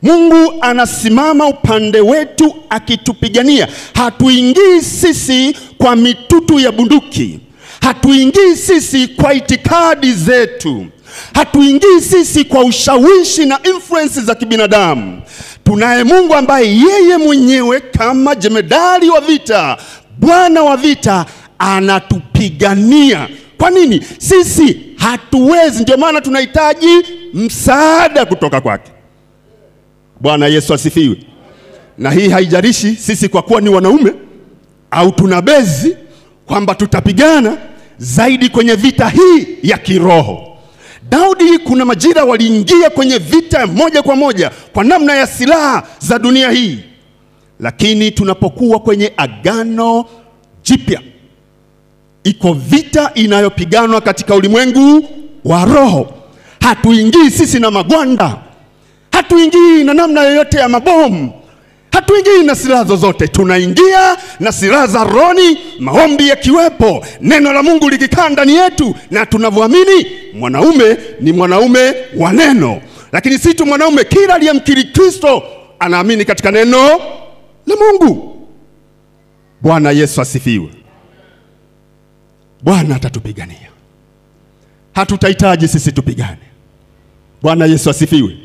Mungu anasimama upande wetu akitupigania. Hatuingii sisi kwa mitutu ya bunduki. Hatuingii sisi kwa itikadi zetu. Hatuingii sisi kwa ushawishi na influence za kibinadamu. Tunaye Mungu ambaye yeye mwenyewe kama jemedari wa vita, Bwana wa vita, anatupigania. Kwa nini? Sisi hatuwezi, ndio maana tunahitaji msaada kutoka kwake. Bwana Yesu asifiwe. Na hii haijalishi sisi kwa kuwa ni wanaume au tunabezi kwamba tutapigana zaidi kwenye vita hii ya kiroho. Daudi kuna majira waliingia kwenye vita moja kwa moja kwa namna ya silaha za dunia hii. Lakini tunapokuwa kwenye agano jipya, iko vita inayopiganwa katika ulimwengu wa roho. Hatuingii sisi na magwanda. Hatuingii na namna yoyote ya mabomu. Hatuingii na silaha zozote. Tunaingia na silaha za rohoni, maombi yakiwepo, neno la Mungu likikaa ndani yetu, na tunavyoamini mwanaume ni mwanaume wa neno. Lakini si tu mwanaume, kila aliyemkiri Kristo anaamini katika neno la Mungu. Bwana Yesu asifiwe. Bwana atatupigania. Hatutahitaji sisi tupigane. Bwana Yesu asifiwe.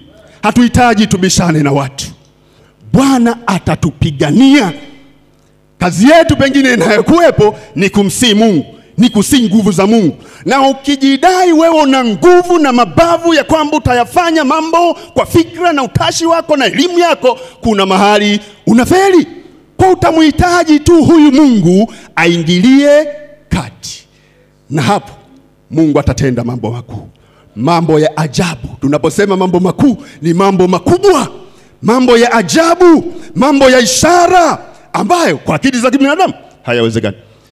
Hatuhitaji tubishane na watu. Bwana atatupigania. Kazi yetu pengine inayokuwepo ni kumsihi Mungu, ni kusihi nguvu za Mungu. Na ukijidai wewe una nguvu na mabavu ya kwamba utayafanya mambo kwa fikra na utashi wako na elimu yako, kuna mahali unafeli. Kwa utamuhitaji tu huyu Mungu aingilie kati. Na hapo Mungu atatenda mambo makuu, mambo ya ajabu. Tunaposema mambo makuu, ni mambo makubwa, mambo ya ajabu, mambo ya ishara ambayo kwa akili za kibinadamu hayawezekani.